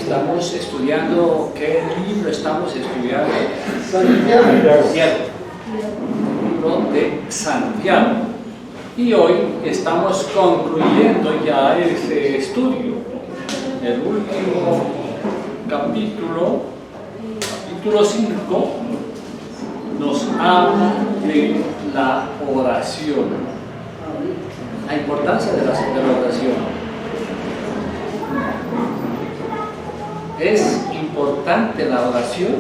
Estamos estudiando, ¿qué libro estamos estudiando? Santiago. Libro de Santiago. Y hoy estamos concluyendo ya este estudio. El último capítulo 5, nos habla de la oración. La importancia de la oración. ¿Es importante la oración?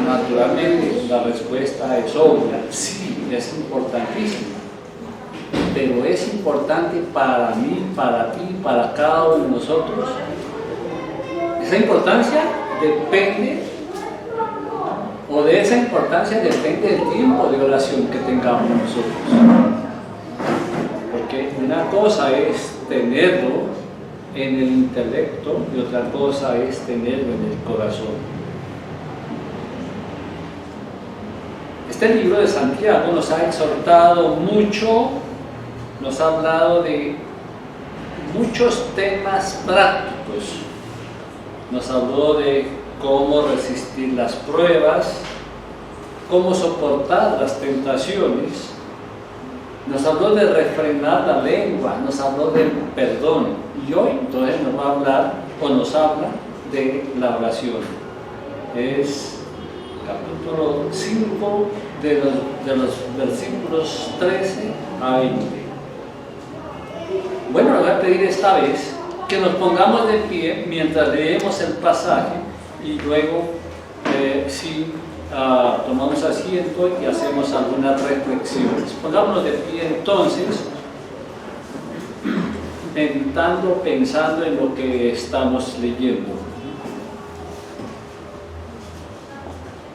Naturalmente la respuesta es obvia, sí, es importantísima. Pero ¿es importante para mí, para ti, para cada uno de nosotros? Esa importancia depende, o de esa importancia depende el tiempo de oración que tengamos nosotros. Porque una cosa es tenerlo en el intelecto y otra cosa es tenerlo en el corazón. Este libro de Santiago nos ha exhortado mucho, nos ha hablado de muchos temas prácticos. Nos habló de cómo resistir las pruebas, cómo soportar las tentaciones. Nos habló de refrenar la lengua, nos habló del perdón. Y hoy entonces nos va a hablar, o nos habla, de la oración. Es capítulo 5 de los versículos 13 a 20. Bueno, le voy a pedir esta vez que nos pongamos de pie mientras leemos el pasaje y luego tomamos asiento y hacemos algunas reflexiones. Pongámonos de pie entonces, pensando en lo que estamos leyendo.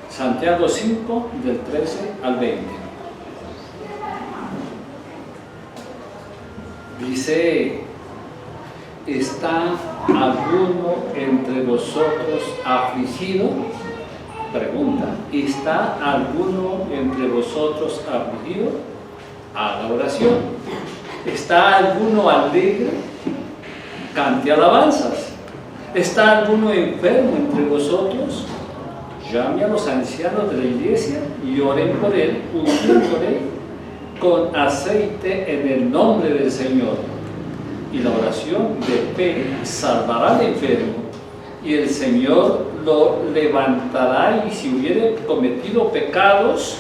Santiago 5, del 13 al 20. Dice: ¿está alguno entre vosotros afligido? Pregunta: ¿está alguno entre vosotros afligido? Haga oración. ¿Está alguno alegre? Cante alabanzas. ¿Está alguno enfermo entre vosotros? Llame a los ancianos de la iglesia y oren por él, ungiéndole con aceite en el nombre del Señor. Y la oración de fe salvará al enfermo, y el Señor lo levantará, y si hubiere cometido pecados,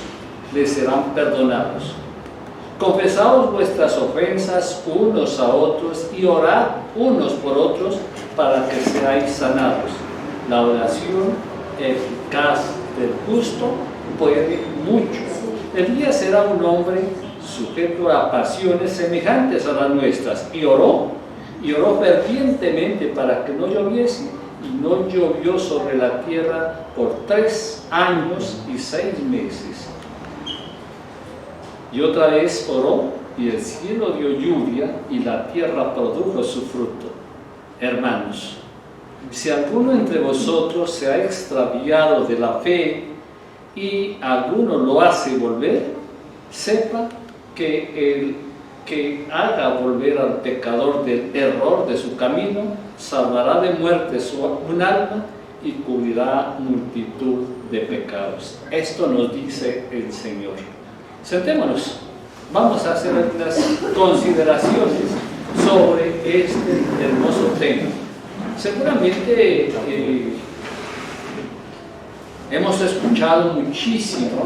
le serán perdonados. Confesaos vuestras ofensas unos a otros y orad unos por otros para que seáis sanados. La oración eficaz del justo puede mucho. Elías era un hombre sujeto a pasiones semejantes a las nuestras, y oró fervientemente para que no lloviese, y no llovió sobre la tierra por 3 años y 6 meses. Y otra vez oró, y el cielo dio lluvia, y la tierra produjo su fruto. Hermanos, si alguno entre vosotros se ha extraviado de la fe y alguno lo hace volver, sepa que el que haga volver al pecador del error de su camino salvará de muerte un alma y cubrirá multitud de pecados. Esto nos dice el Señor. Sentémonos, vamos a hacer unas consideraciones sobre este hermoso tema. Seguramente hemos escuchado muchísimo,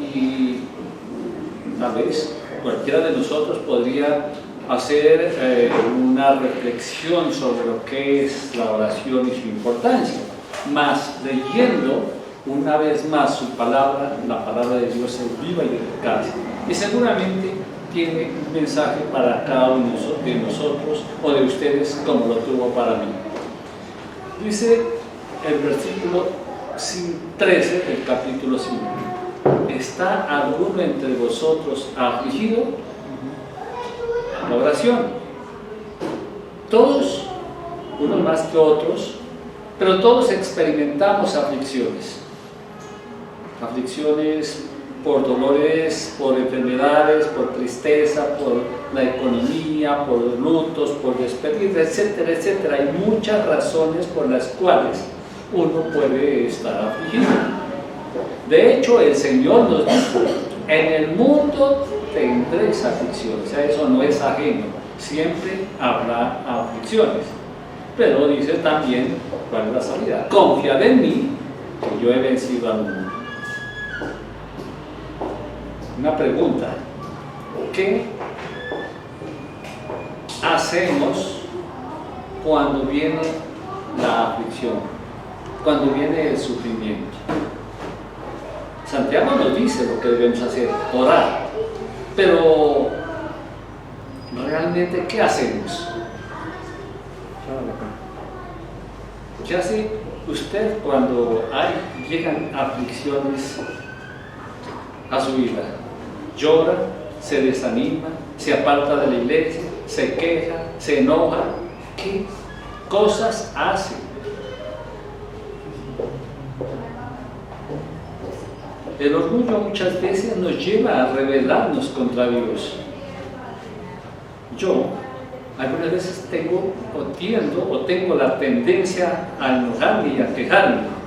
y tal vez cualquiera de nosotros podría hacer una reflexión sobre lo que es la oración y su importancia, mas leyendo una vez más su palabra, la palabra de Dios es viva y eficaz, y seguramente tiene un mensaje para cada uno de nosotros o de ustedes, como lo tuvo para mí. Dice el versículo 13 del capítulo 5: ¿está alguno entre vosotros afligido? La oración. Todos, unos más que otros, pero todos experimentamos aflicciones por dolores, por enfermedades, por tristeza, por la economía, por lutos, por despedida, etcétera, etcétera. Hay muchas razones por las cuales uno puede estar afligido. De hecho, el Señor nos dijo: en el mundo tendréis aflicciones. O sea, eso no es ajeno, siempre habrá aflicciones. Pero dice también, ¿cuál es la salida? Confiad en mí, que yo he vencido al mundo. Una pregunta: ¿qué hacemos cuando viene la aflicción, cuando viene el sufrimiento? Santiago nos dice lo que debemos hacer: orar. Pero realmente, ¿qué hacemos? ¿Qué hace usted cuando llegan aflicciones a su vida? Llora, se desanima, se aparta de la iglesia, se queja, se enoja. ¿Qué cosas hace? El orgullo muchas veces nos lleva a rebelarnos contra Dios. Yo algunas veces tengo la tendencia a enojarme y a quejarme.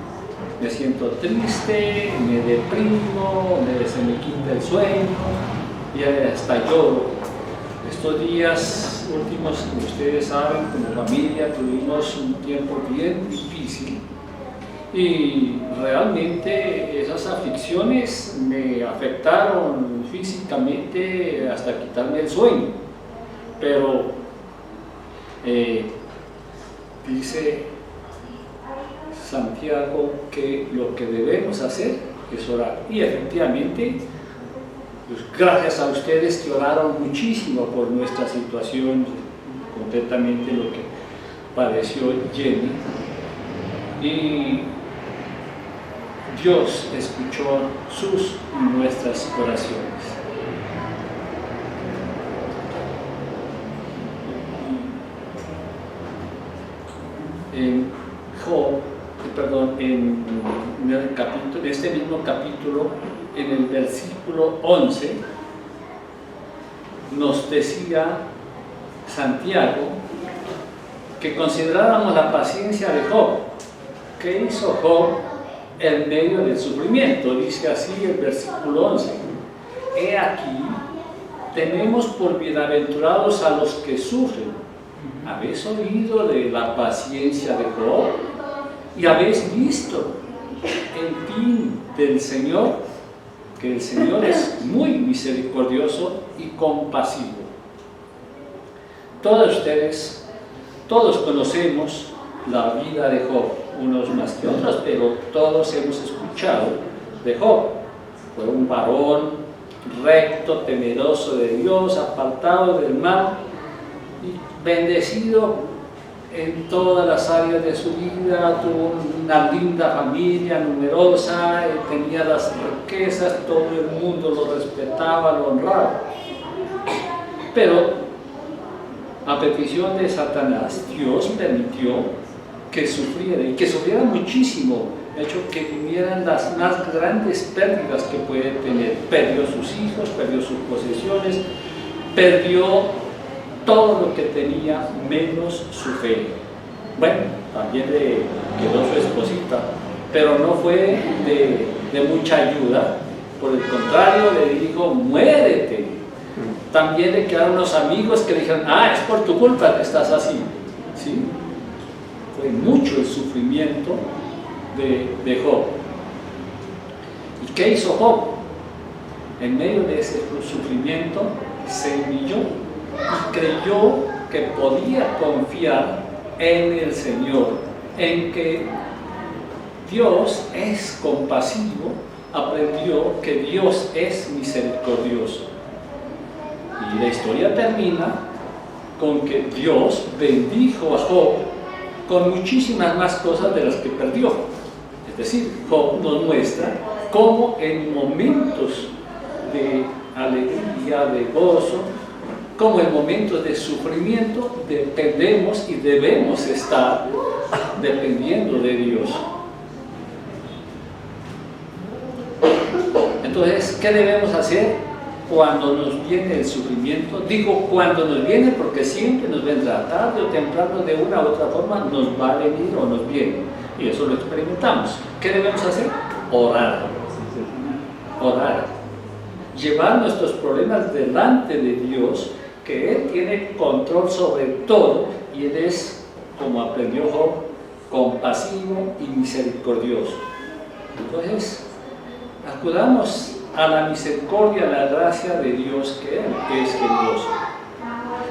Me siento triste, me deprimo, se me quita el sueño y hasta lloro. Estos días últimos, como ustedes saben, como familia tuvimos un tiempo bien difícil y realmente esas aflicciones me afectaron físicamente hasta quitarme el sueño. Pero dice Santiago que lo que debemos hacer es orar. Y efectivamente, pues gracias a ustedes que oraron muchísimo por nuestra situación, concretamente lo que padeció Jenny, y Dios escuchó sus y nuestras oraciones. En este mismo capítulo, en el versículo 11, nos decía Santiago que consideráramos la paciencia de Job. ¿Qué hizo Job en medio del sufrimiento? Dice así el versículo 11: he aquí, tenemos por bienaventurados a los que sufren. ¿Habéis oído de la paciencia de Job? ¿Y habéis visto el fin del Señor? Que el Señor es muy misericordioso y compasivo. Todos conocemos la vida de Job, unos más que otros, pero todos hemos escuchado de Job. Fue un varón recto, temeroso de Dios, apartado del mal y bendecido en todas las áreas de su vida. Tuvo una linda familia, numerosa, tenía las riquezas, todo el mundo lo respetaba, lo honraba. Pero a petición de Satanás, Dios permitió que sufriera, y que sufriera muchísimo, de hecho que vivieran las más grandes pérdidas que puede tener. Perdió sus hijos, perdió sus posesiones, perdió todo lo que tenía menos su fe. Bueno, también le quedó su esposita, pero no fue de mucha ayuda. Por el contrario, le dijo: muérete. También le quedaron unos amigos que le dijeron: es por tu culpa que estás así. ¿Sí? Fue mucho el sufrimiento de Job. ¿Y qué hizo Job? En medio de ese sufrimiento se humilló y creyó que podía confiar en el Señor, en que Dios es compasivo. Aprendió que Dios es misericordioso. Y la historia termina con que Dios bendijo a Job con muchísimas más cosas de las que perdió. Es decir, Job nos muestra cómo en momentos de alegría, de gozo, como en momentos de sufrimiento, dependemos y debemos estar dependiendo de Dios. Entonces, ¿qué debemos hacer cuando nos viene el sufrimiento? Digo cuando nos viene porque siempre nos vendrá, tarde o temprano, de una u otra forma nos va a venir o nos viene, y eso lo experimentamos. ¿Qué debemos hacer? Orar. Orar. Llevar nuestros problemas delante de Dios, que Él tiene control sobre todo, y Él es, como aprendió Job, compasivo y misericordioso. Entonces, acudamos a la misericordia, a la gracia de Dios, que Él es generoso.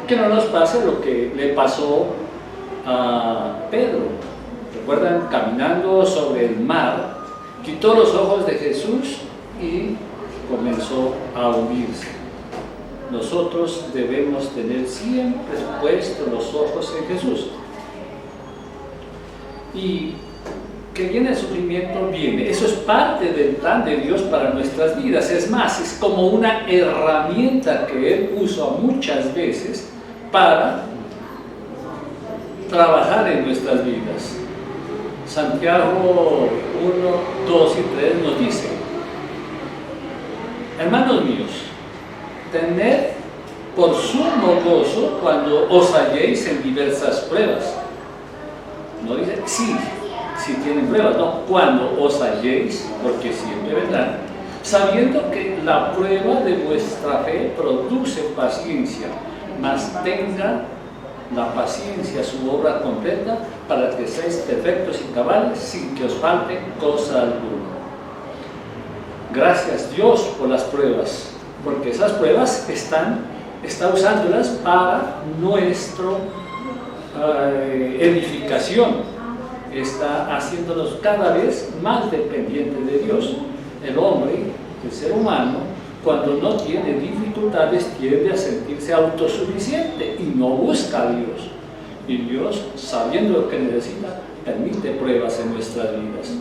Que no nos pase lo que le pasó a Pedro. ¿Recuerdan? Caminando sobre el mar, quitó los ojos de Jesús y comenzó a hundirse. Nosotros debemos tener siempre puestos los ojos en Jesús. Y que viene el sufrimiento, viene. Eso es parte del plan de Dios para nuestras vidas. Es más, es como una herramienta que Él usa muchas veces para trabajar en nuestras vidas. Santiago 1, 2 y 3 nos dice: hermanos míos, tened por sumo gozo cuando os halléis en diversas pruebas. No dice sí, si tienen pruebas, no, cuando os halléis, porque siempre vendrán, sabiendo que la prueba de vuestra fe produce paciencia, mas tenga la paciencia su obra completa, para que seáis perfectos y cabales, sin que os falte cosa alguna. Gracias Dios por las pruebas, porque esas pruebas está usándolas para nuestra edificación, está haciéndonos cada vez más dependientes de Dios. El hombre, el ser humano, cuando no tiene dificultades, tiende a sentirse autosuficiente y no busca a Dios. Y Dios, sabiendo lo que necesita, permite pruebas en nuestras vidas.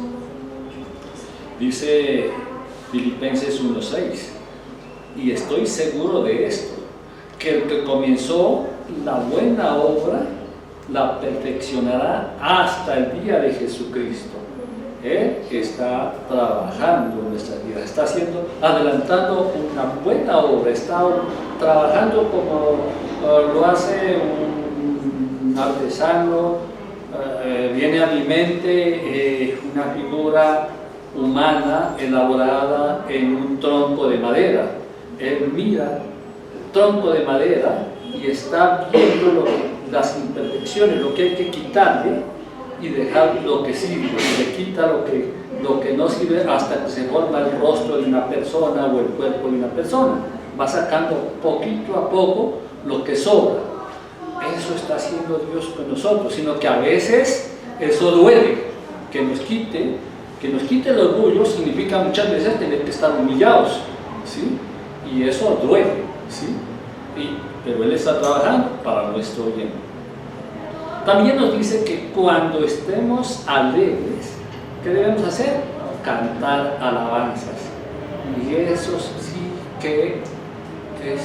Dice Filipenses 1:6, y estoy seguro de esto, que el que comenzó la buena obra la perfeccionará hasta el día de Jesucristo. Él está trabajando en nuestras vidas, está adelantando una buena obra, está trabajando como lo hace un artesano. Viene a mi mente una figura humana elaborada en un tronco de madera. Él mira el tronco de madera y está viendo las imperfecciones, lo que hay que quitarle y dejar lo que sirve, y le quita lo que no sirve hasta que se forma el rostro de una persona o el cuerpo de una persona. Va sacando poquito a poco lo que sobra. Eso está haciendo Dios con nosotros, sino que a veces eso duele. Que nos quite el orgullo significa muchas veces tener que estar humillados, ¿sí? Y eso duele, ¿sí? Pero Él está trabajando para nuestro bien. También nos dice que cuando estemos alegres, ¿qué debemos hacer? Cantar alabanzas. Y eso sí que es,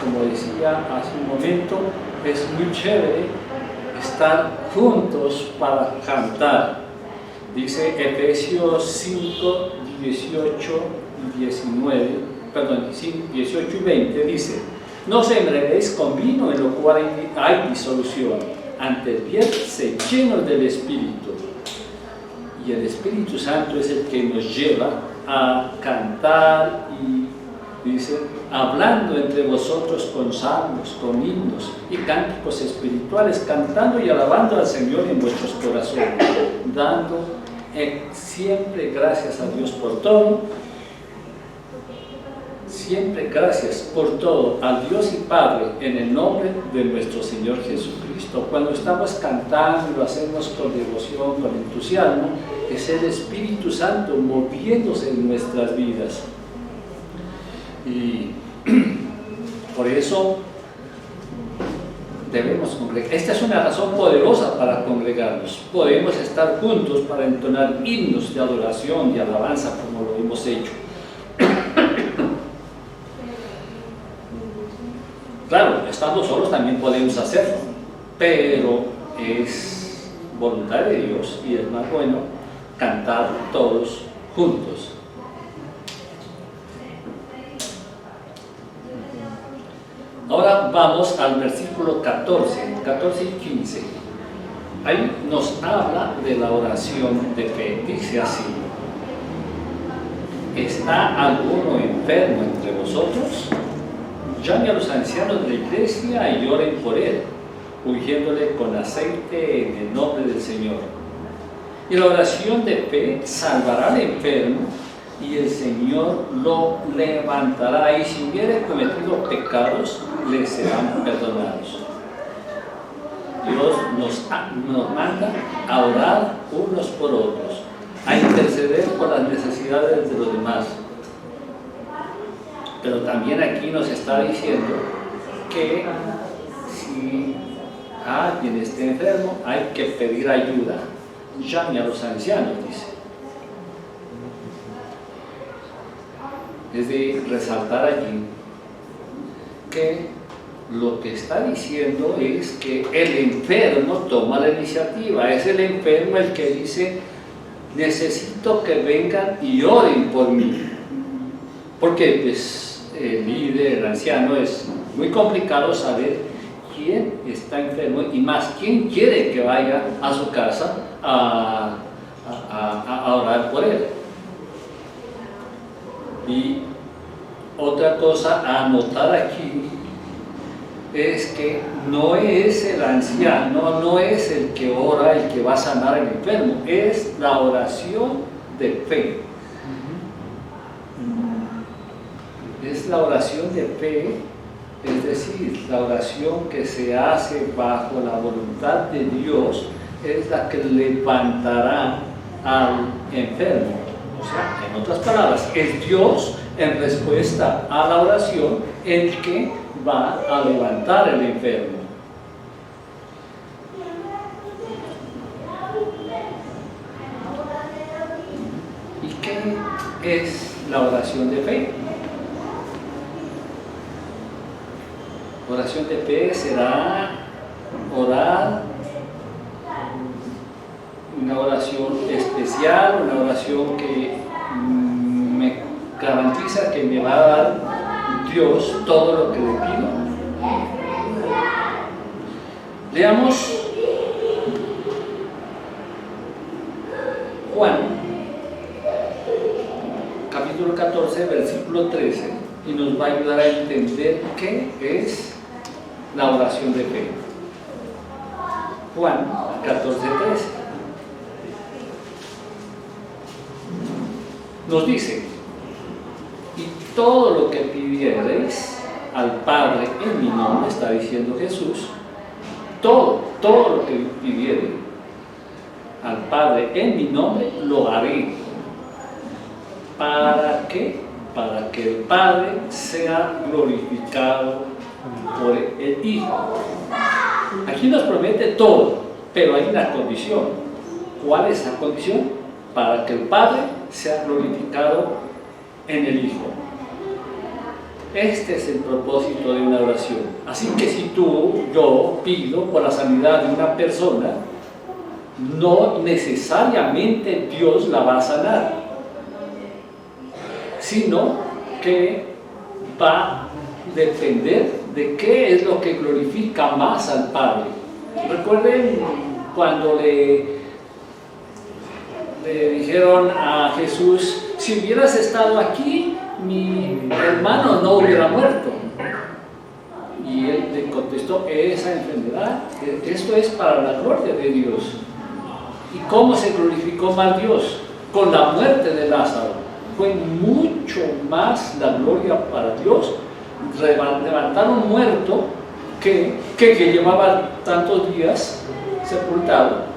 como decía hace un momento, es muy chévere estar juntos para cantar. Dice Efesios 5, 18 y 19, perdón, 18 y 20, dice: no os embriaguéis con vino, en lo cual hay disolución, antes bien sed llenos del Espíritu. Y el Espíritu Santo es el que nos lleva a cantar, y dice, hablando entre vosotros con salmos, con himnos y cánticos espirituales, cantando y alabando al Señor en vuestros corazones, dando siempre gracias a Dios por todo. Siempre gracias por todo al Dios y Padre, en el nombre de nuestro Señor Jesucristo. Cuando estamos cantando, lo hacemos con devoción, con entusiasmo, es el Espíritu Santo moviéndose en nuestras vidas. Y por eso debemos congregar. Esta es una razón poderosa para congregarnos. Podemos estar juntos para entonar himnos de adoración y alabanza como lo hemos hecho. Claro, estando solos también podemos hacerlo, pero es voluntad de Dios y es más bueno cantar todos juntos. Ahora vamos al versículo 14 y 15. Ahí nos habla de la oración de fe. Dice así: ¿está alguno enfermo entre vosotros? Llame a los ancianos de la iglesia y oren por él, ungiéndole con aceite en el nombre del Señor. Y la oración de fe salvará al enfermo, y el Señor lo levantará, y si hubiere cometido pecados, le serán perdonados. Dios nos manda a orar unos por otros, a interceder por las necesidades de los demás. Pero también aquí nos está diciendo que si alguien está enfermo, hay que pedir ayuda. Llame a los ancianos, dice. Es de resaltar allí que lo que está diciendo es que el enfermo toma la iniciativa. Es el enfermo el que dice: necesito que vengan y oren por mí. Porque pues el líder, el anciano, es muy complicado saber quién está enfermo y más quién quiere que vaya a su casa a orar por él. Y otra cosa a notar aquí es que no es el anciano, no es el que ora el que va a sanar al enfermo, es la oración de fe. Es la oración de fe, es decir, la oración que se hace bajo la voluntad de Dios, es la que levantará al enfermo. O sea, en otras palabras, es Dios en respuesta a la oración el que va a levantar al enfermo. ¿Y qué es la oración de fe? Oración de fe será orar, una oración especial, una oración que me garantiza que me va a dar Dios todo lo que le pido. Leamos Juan, capítulo 14, versículo 13, y nos va a ayudar a entender qué es la oración de fe. Juan 14, 13. Nos dice: y todo lo que pidiereis al Padre en mi nombre, está diciendo Jesús, todo lo que pidiereis al Padre en mi nombre, lo haré. ¿Para qué? Para que el Padre sea glorificado por el Hijo. Aquí nos promete todo, pero hay una condición. ¿Cuál es la condición? Para que el Padre sea glorificado en el Hijo. Este es el propósito de una oración. Así que si yo pido por la sanidad de una persona, no necesariamente Dios la va a sanar, sino que va a depender de qué es lo que glorifica más al Padre. Recuerden cuando le dijeron a Jesús: si hubieras estado aquí, mi hermano no hubiera muerto. Y él le contestó: esa enfermedad, esto es para la gloria de Dios. ¿Y cómo se glorificó más Dios? Con la muerte de Lázaro. Fue mucho más la gloria para Dios levantar un muerto que llevaba tantos días sepultado,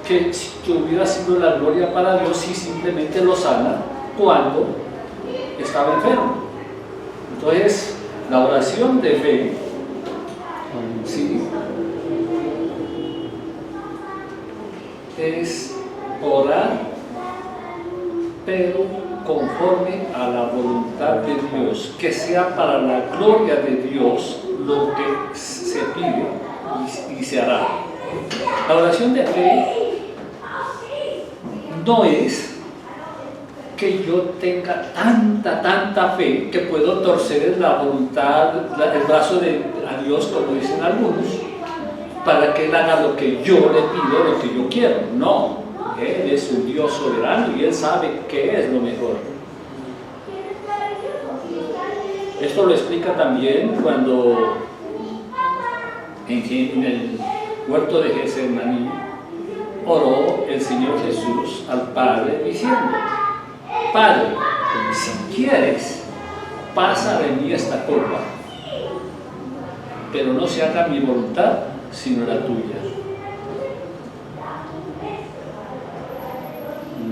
que hubiera sido la gloria para Dios si simplemente lo sana cuando estaba enfermo. Entonces, la oración de fe, ¿sí?, es orar, pero conforme a la voluntad de Dios, que sea para la gloria de Dios lo que se pide y se hará. La oración de fe no es que yo tenga tanta fe que puedo torcer la voluntad, el brazo a Dios, como dicen algunos, para que Él haga lo que yo le pido, lo que yo quiero. No, Él es un Dios soberano y Él sabe qué es lo mejor. Esto lo explica también cuando en el huerto de Getsemaní oró el Señor Jesús al Padre diciendo: Padre, si quieres, pasa de mí esta copa, pero no se haga mi voluntad, sino la tuya.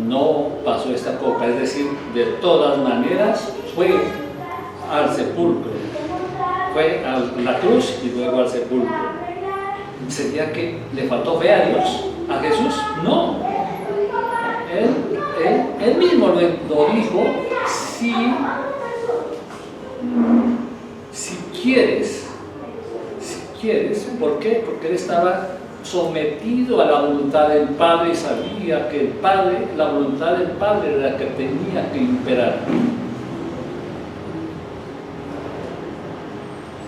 No pasó esta copa, es decir, de todas maneras fue al sepulcro, fue a la cruz y luego al sepulcro. ¿Sería que le faltó fe a Dios, a Jesús? No. Él mismo lo dijo: si quieres, ¿por qué? Porque Él estaba sometido a la voluntad del Padre y sabía que la voluntad del Padre era la que tenía que imperar.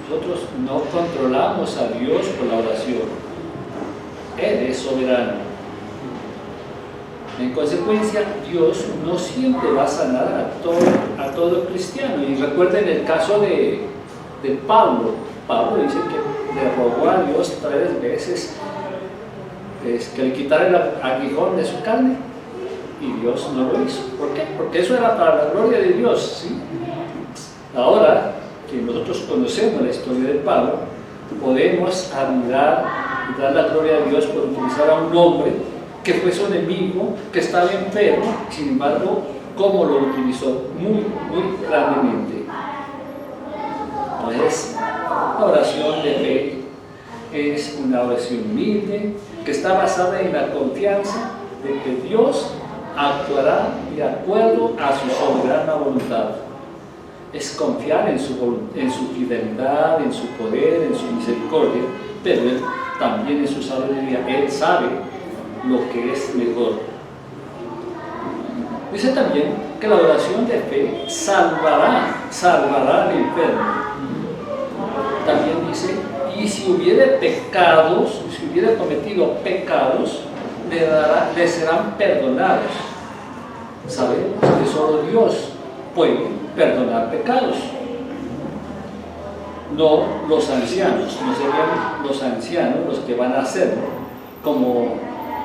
Nosotros no controlamos a Dios por la oración. Él es soberano. En consecuencia, Dios no siempre va a sanar a todo cristiano. Y recuerden el caso de Pablo. Pablo dice que le rogó a Dios 3 veces que le quitara el aguijón de su carne, y Dios no lo hizo. ¿Por qué? Porque eso era para la gloria de Dios, ¿sí? Ahora que nosotros conocemos la historia de Pablo, podemos admirar y dar la gloria a Dios por utilizar a un hombre que fue su enemigo, que estaba enfermo, sin embargo, cómo lo utilizó muy grandemente. Entonces, la oración de fe es una oración humilde que está basada en la confianza de que Dios actuará de acuerdo a su soberana voluntad. Es confiar en su fidelidad, en su poder, en su misericordia, pero Él también en su sabiduría. Él sabe lo que es mejor. Dice también que la oración de fe salvará al enfermo. También dice: y si hubiere pecados, si hubiere cometido pecados, le serán perdonados. Sabemos que solo Dios puede perdonar pecados, no los ancianos. No serían los ancianos los que van a hacerlo, como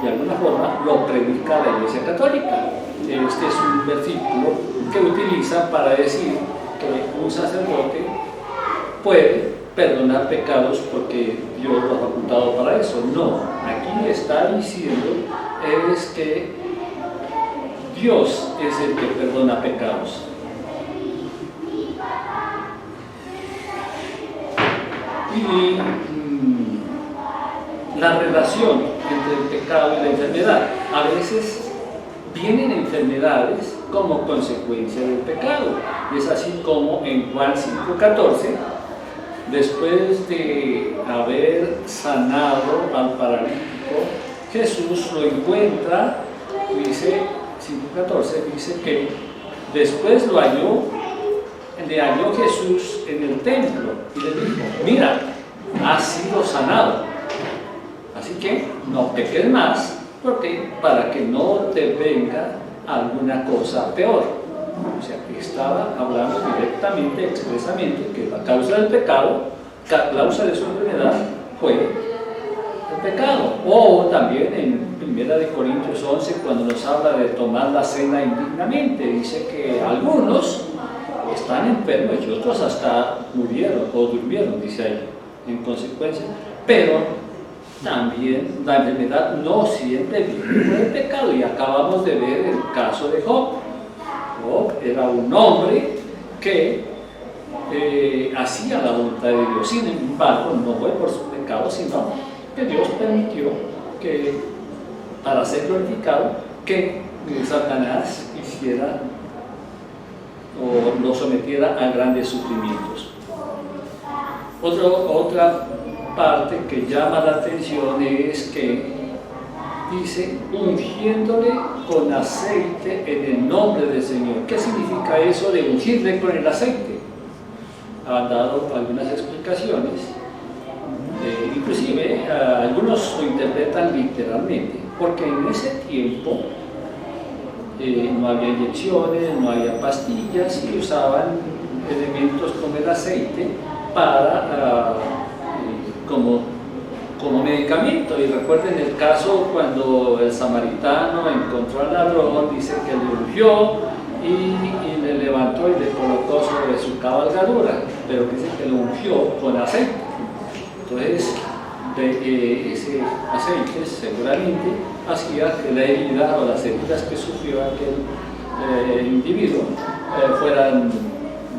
de alguna forma lo predica la Iglesia Católica. Este es un versículo que utiliza para decir que un sacerdote puede perdonar pecados porque Dios lo ha facultado para eso. No, aquí está diciendo es que Dios es el que perdona pecados. Y la relación entre el pecado y la enfermedad. A veces vienen enfermedades como consecuencia del pecado. Es así como en Juan 5:14, después de haber sanado al paralítico, Jesús lo encuentra, dice 5:14, dice que después le halló Jesús en el templo y le dijo: mira, has sido sanado, así que no peques más, para que no te venga alguna cosa peor. O sea, que estaba hablando directamente, expresamente, que la causa del pecado, la causa de su enfermedad fue el pecado. O también en 1 Corintios 11, cuando nos habla de tomar la cena indignamente, dice que algunos están enfermos y otros hasta murieron o durmieron, dice ahí, en consecuencia. Pero también la enfermedad no siempre viene por el pecado, y acabamos de ver el caso de Job. Job era un hombre que hacía la voluntad de Dios, sin embargo no fue por su pecado, sino que Dios permitió que, para ser glorificado, que Satanás hiciera o lo sometiera a grandes sufrimientos. Otra parte que llama la atención es que dice, ungiéndole con aceite en el nombre del Señor. ¿Qué significa eso de ungirle con el aceite? Han dado algunas explicaciones, inclusive algunos lo interpretan literalmente, porque en ese tiempo no había inyecciones, no había pastillas y usaban elementos como el aceite para como medicamento. Y recuerden el caso cuando el samaritano encontró al ladrón, dice que le ungió y le levantó y le colocó sobre su cabalgadura, pero dice que lo ungió con aceite. Entonces ese aceite seguramente hacía que la herida o las heridas que sufrió aquel individuo fueran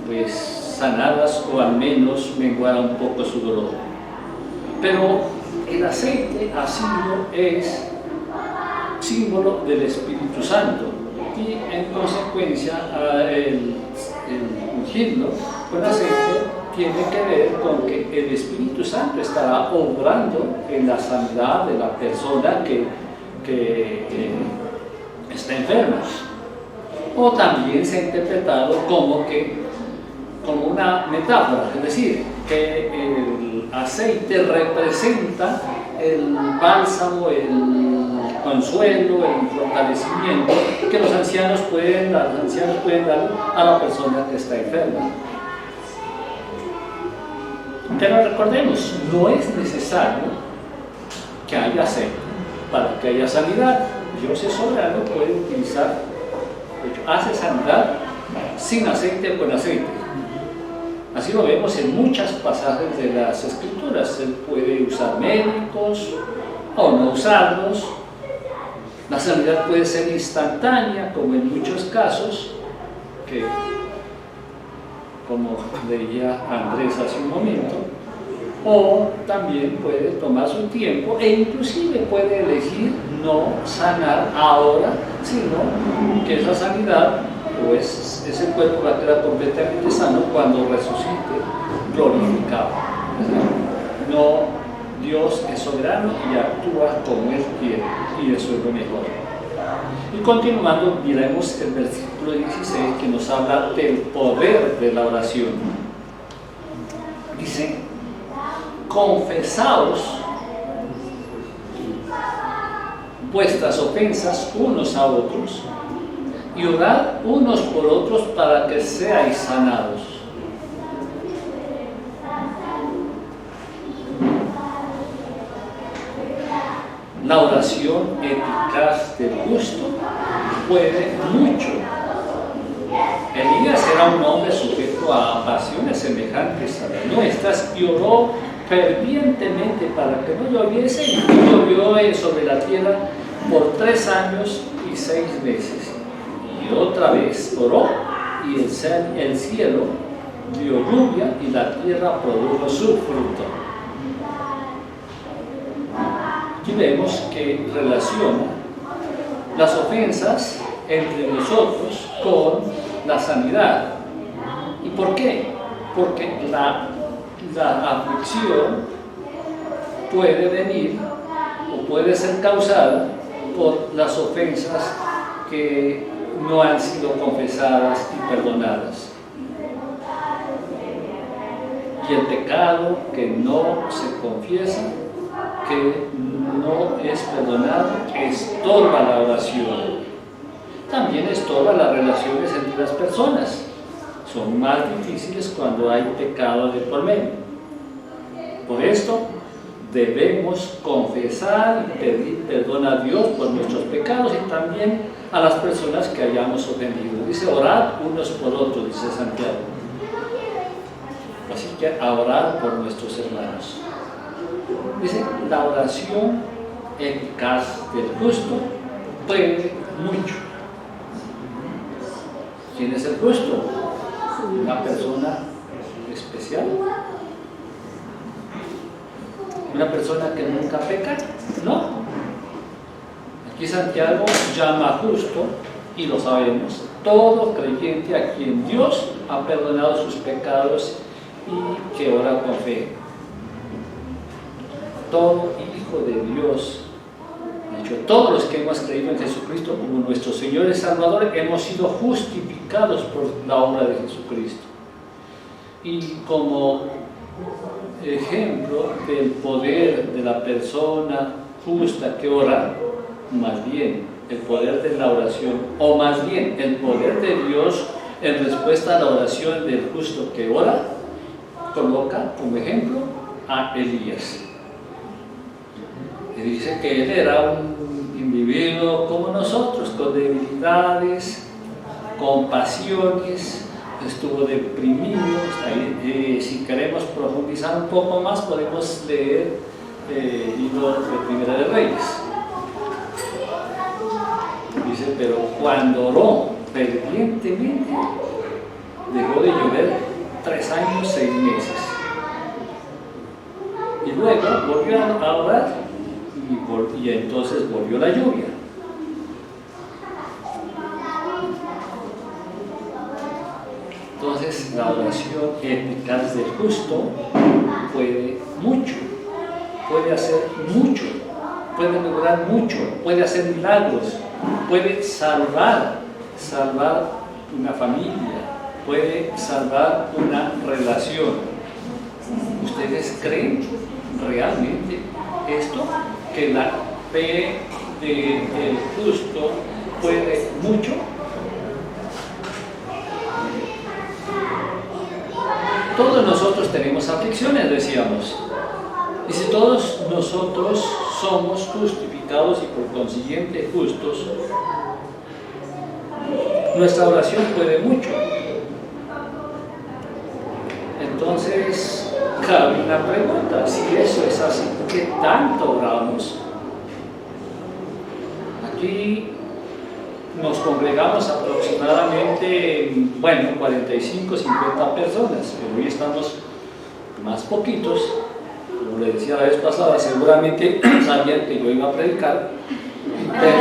pues sanadas o al menos menguara un poco su dolor. Pero el aceite es símbolo del Espíritu Santo y en consecuencia el ungirlo con aceite tiene que ver con que el Espíritu Santo estará obrando en la sanidad de la persona que está enferma. O también se ha interpretado como una metáfora, es decir, que el aceite representa el bálsamo, el consuelo, el fortalecimiento que los ancianos pueden dar a la persona que está enferma. Pero recordemos, no es necesario que haya aceite para que haya sanidad. Dios es soberano, puede utilizar, hace sanidad sin aceite o con aceite. Así lo vemos en muchas pasajes de las Escrituras. Él puede usar médicos o no usarlos. La sanidad puede ser instantánea, como en muchos casos, que como leía Andrés hace un momento, o también puede tomar su tiempo e inclusive puede elegir no sanar ahora, sino que esa sanidad, pues ese cuerpo va a quedar completamente sano cuando resucite glorificado. No, Dios es soberano y actúa como Él quiere, y eso es lo mejor. Y continuando, miremos el versículo 16 que nos habla del poder de la oración. Dice: confesaos vuestras ofensas unos a otros y orad unos por otros para que seáis sanados. La oración eficaz del justo puede mucho. Elías era un hombre sujeto a pasiones semejantes a las nuestras y oró fervientemente para que no lloviese, y llovió sobre la tierra por 3 años y 6 meses. Y otra vez oró y el cielo dio lluvia y la tierra produjo su fruto. Aquí vemos que relaciona las ofensas entre nosotros con la sanidad. ¿Y por qué? Porque la aflicción puede venir o puede ser causada por las ofensas que no han sido confesadas y perdonadas. Y el pecado que no se confiesa, que no es perdonado, estorba la oración. También estorba las relaciones entre las personas. Son más difíciles cuando hay pecado de por medio. Por esto debemos confesar y pedir perdón a Dios por nuestros pecados y también a las personas que hayamos ofendido. Dice: orad unos por otros, dice Santiago. Así que a orar por nuestros hermanos. Dice: la oración eficaz del justo puede mucho. ¿Quién es el justo? Una persona especial, una persona que nunca peca, ¿no? Aquí Santiago llama justo, y lo sabemos, todo creyente a quien Dios ha perdonado sus pecados y que ora con fe. Todo hijo de Dios dicho, todos los que hemos creído en Jesucristo como nuestro Señor y Salvador hemos sido justificados por la obra de Jesucristo. Y como ejemplo del poder de la persona justa que ora, más bien el poder de la oración, o más bien el poder de Dios en respuesta a la oración del justo que ora, coloca como ejemplo a Elías. Y dice que él era un individuo como nosotros, con debilidades, con pasiones, estuvo deprimido. Si queremos profundizar un poco más, podemos leer el libro de Primera de Reyes. Dice, pero cuando oró fervientemente, dejó de llover 3 años, 6 meses. Y luego volvió a orar y entonces volvió la lluvia. Entonces la oración eficaz del justo puede mucho, puede hacer mucho, puede lograr mucho, puede hacer milagros, puede salvar una familia, puede salvar una relación. ¿Ustedes creen realmente esto? Que la fe del justo puede mucho. Todos nosotros tenemos aflicciones, decíamos. Y si todos nosotros somos justificados y por consiguiente justos, nuestra oración puede mucho. Entonces, cabe una pregunta: si eso es así, ¿qué tanto oramos? Aquí nos congregamos aproximadamente, 45, 50 personas, pero hoy estamos más poquitos. Como le decía la vez pasada, seguramente sabían que yo iba a predicar, pero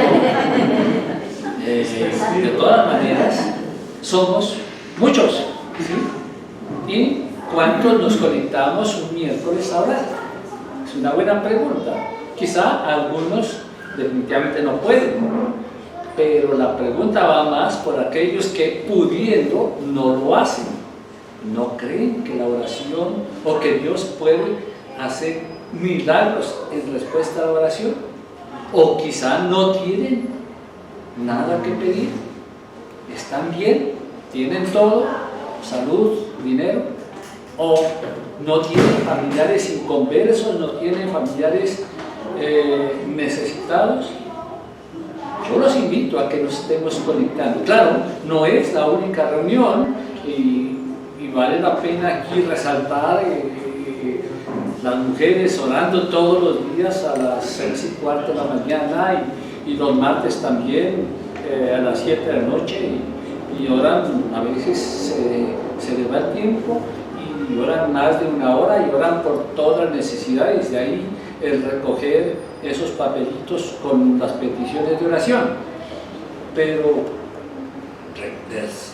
de todas maneras somos muchos, ¿sí? ¿Y cuántos nos conectamos un miércoles a orar? Es una buena pregunta. Quizá algunos definitivamente no pueden, pero la pregunta va más por aquellos que, pudiendo, no lo hacen. No creen que la oración o que Dios puede hacer milagros en respuesta a la oración, o quizá no tienen nada que pedir, están bien, tienen todo, salud, dinero, o no tienen familiares inconversos, no tienen familiares necesitados. Yo los invito a que nos estemos conectando. Claro, no es la única reunión y vale la pena aquí resaltar las mujeres orando todos los días a las 6:15 de la mañana y los martes también a las 7 de la noche y oran, a veces se les va el tiempo y oran más de 1 hora y oran por todas las necesidades. De ahí el recoger esos papelitos con las peticiones de oración. Pero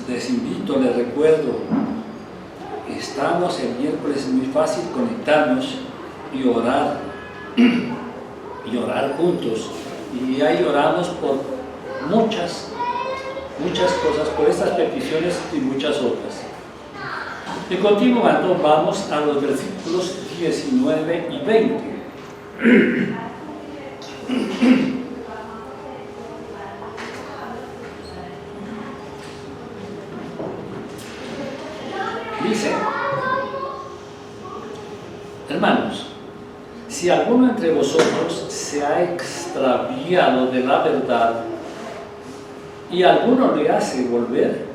les invito, les recuerdo, estamos el miércoles, es muy fácil conectarnos y orar juntos, y ahí oramos por muchas cosas, por estas peticiones y muchas otras. Y continuando, vamos a los versículos 19 y 20. Dice: hermanos, si alguno entre vosotros se ha extraviado de la verdad y alguno le hace volver,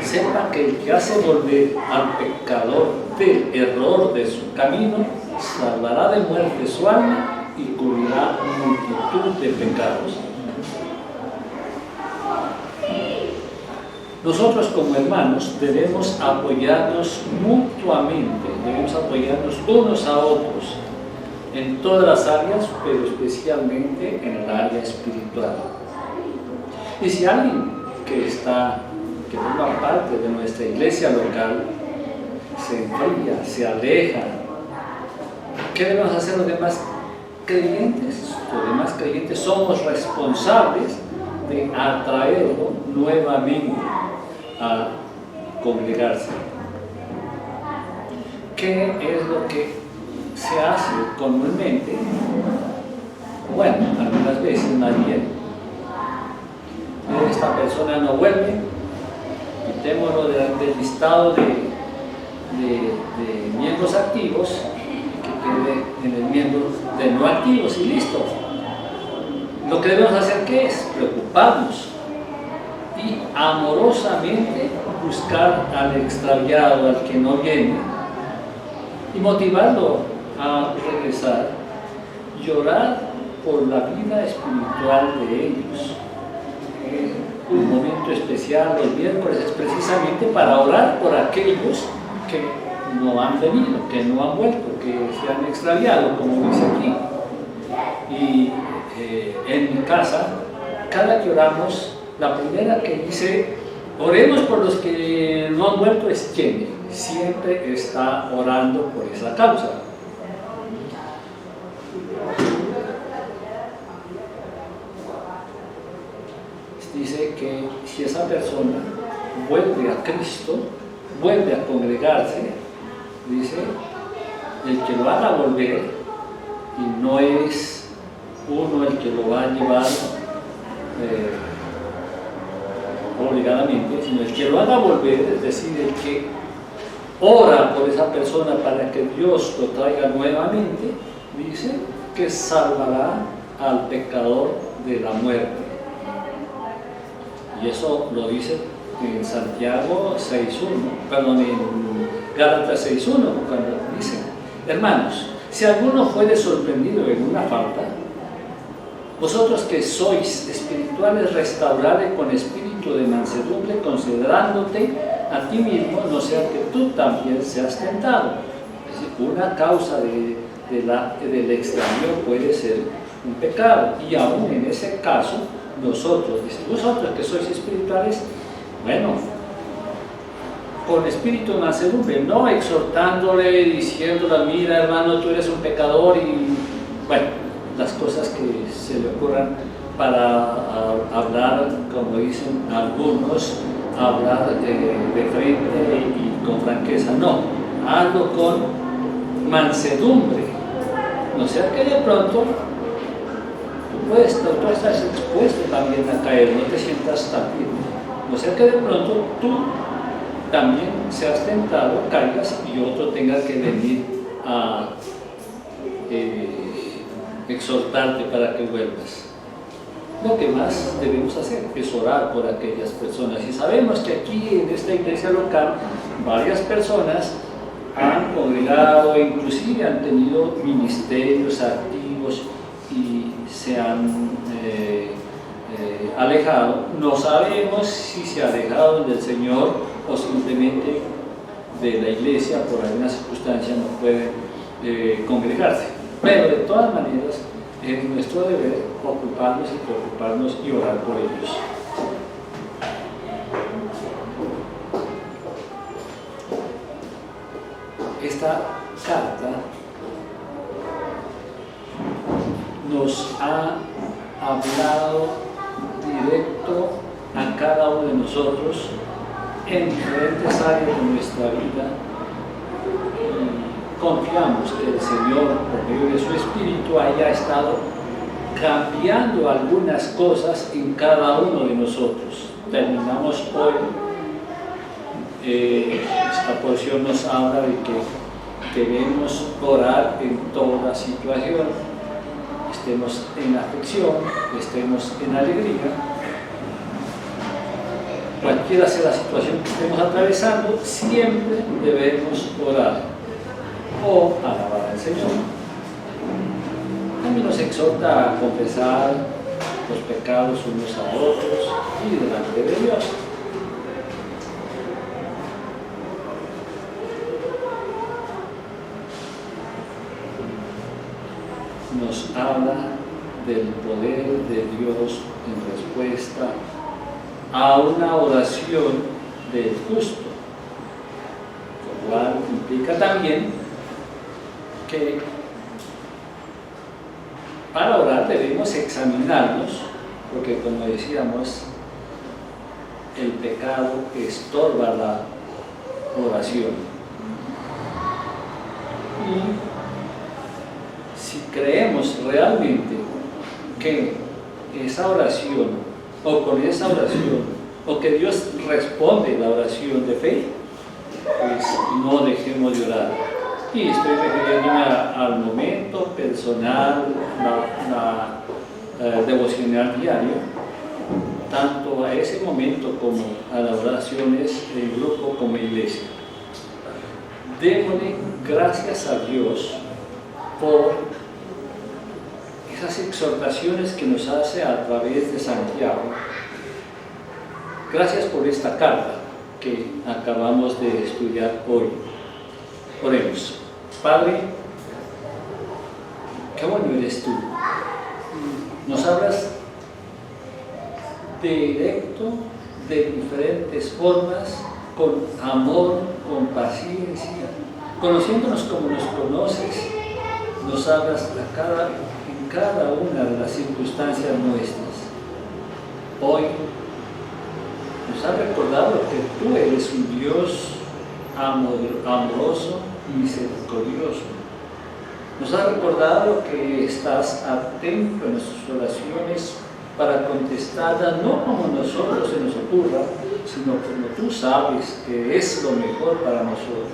sepa que el que hace volver al pecador del error de su camino salvará de muerte su alma y cubrirá multitud de pecados. Nosotros como hermanos debemos apoyarnos mutuamente, debemos apoyarnos unos a otros en todas las áreas, pero especialmente en el área espiritual. Y si alguien que forma parte de nuestra iglesia local se enfría, se aleja, ¿qué debemos hacer los demás creyentes, los demás creyentes, somos responsables de atraerlo nuevamente a congregarse. ¿Qué es lo que se hace comúnmente? Bueno, algunas veces más bien, esta persona no vuelve, quitémoslo del listado de miembros activos, que quede en el miembro de no activos y listo. Lo que debemos hacer, ¿qué es? Preocuparnos y amorosamente buscar al extraviado, al que no viene, y motivarlo a regresar, llorar por la vida espiritual de ellos. Un momento especial los miércoles es precisamente para orar por aquellos que no han venido, que no han vuelto, que se han extraviado, como dice aquí. Y en mi casa, cada que oramos, la primera que dice, oremos por los que no han vuelto, es Jenny. Siempre está orando por esa causa. Dice que si esa persona vuelve a Cristo, vuelve a congregarse, dice, el que lo haga volver, y no es uno el que lo va a llevar obligadamente, sino el que lo haga volver, es decir, el que ora por esa persona para que Dios lo traiga nuevamente, dice que salvará al pecador de la muerte. Y eso lo dice en Santiago 6.1, perdón, en Gálatas 6.1, cuando dice, hermanos, si alguno fuere sorprendido en una falta, vosotros que sois espirituales, restaurarle con espíritu de mansedumbre, considerándote a ti mismo, no sea que tú también seas tentado. Es decir, una causa del extravío puede ser un pecado, y aún en ese caso, nosotros, dice, vosotros que sois espirituales, bueno, con espíritu de mansedumbre, no exhortándole, diciéndole, mira hermano, tú eres un pecador, y bueno, las cosas que se le ocurran para hablar, como dicen algunos, hablar de frente y con franqueza. No, hazlo con mansedumbre, no sea que de pronto tú estás expuesto también a caer, no te sientas tan firme, no sea que de pronto tú también seas tentado, caigas y otro tenga que venir a exhortarte para que vuelvas. Lo que más debemos hacer es orar por aquellas personas, y sabemos que aquí en esta iglesia local varias personas han congregado, inclusive han tenido ministerios activos y se han alejado. No sabemos si se ha alejado del Señor o simplemente de la iglesia por alguna circunstancia no pueden congregarse, pero de todas maneras es nuestro deber ocuparnos y preocuparnos y orar por ellos. Esta carta nos ha hablado directo a cada uno de nosotros en diferentes áreas de nuestra vida, y confiamos que el Señor, por medio de su Espíritu, haya estado cambiando algunas cosas en cada uno de nosotros. Terminamos hoy, esta porción nos habla de que debemos orar en toda situación, estemos en aflicción, estemos en alegría, cualquiera sea la situación que estemos atravesando, siempre debemos orar o alabar al Señor. También nos exhorta a confesar los pecados unos a otros y delante de Dios. Nos habla del poder de Dios en respuesta a una oración del justo, lo cual implica también que para orar debemos examinarnos, porque como decíamos, el pecado estorba la oración. Y si creemos realmente que esa oración, o con esa oración, o que Dios responde la oración de fe, pues no dejemos de orar. Y estoy refiriéndome al momento personal, la devocional diario, tanto a ese momento como a las oraciones en grupo como iglesia. Démosle gracias a Dios por esas exhortaciones que nos hace a través de Santiago. Gracias por esta carta que acabamos de estudiar hoy. Oremos. Padre, qué bueno eres tú. Nos hablas directo, de diferentes formas, con amor, con paciencia, conociéndonos como nos conoces, nos hablas en cada una de las circunstancias nuestras. Hoy nos ha recordado que tú eres un Dios amoroso y misericordioso. Nos ha recordado que estás atento en nuestras oraciones para contestarlas no como nosotros se nos ocurra, sino como tú sabes que es lo mejor para nosotros.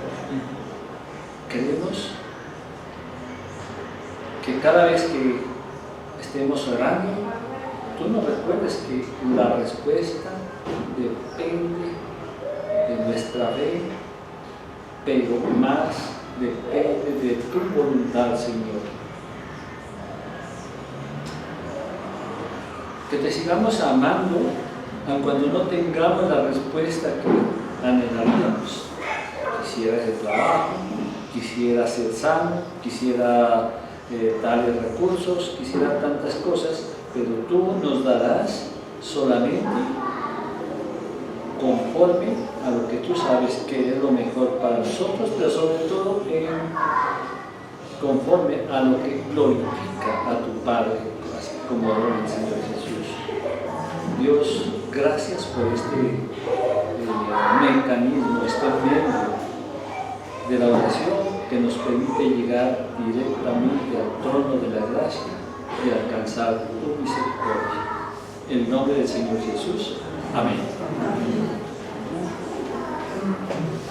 Queremos que cada vez que estemos orando, tú nos recuerdes que la respuesta depende de nuestra fe, pero más depende de tu voluntad, Señor. Que te sigamos amando, aun cuando no tengamos la respuesta que anhelaríamos. Quisiera ese trabajo, quisiera ser sano, quisiera tales recursos, quisiera tantas cosas, pero tú nos darás solamente conforme a lo que tú sabes que es lo mejor para nosotros, pero sobre todo conforme a lo que glorifica a tu Padre, así como ahora el Señor Jesús. Dios, gracias por este mecanismo, este medio de la oración que nos permite llegar directamente al trono de la gracia y alcanzar tu misericordia. En el nombre del Señor Jesús. Amén.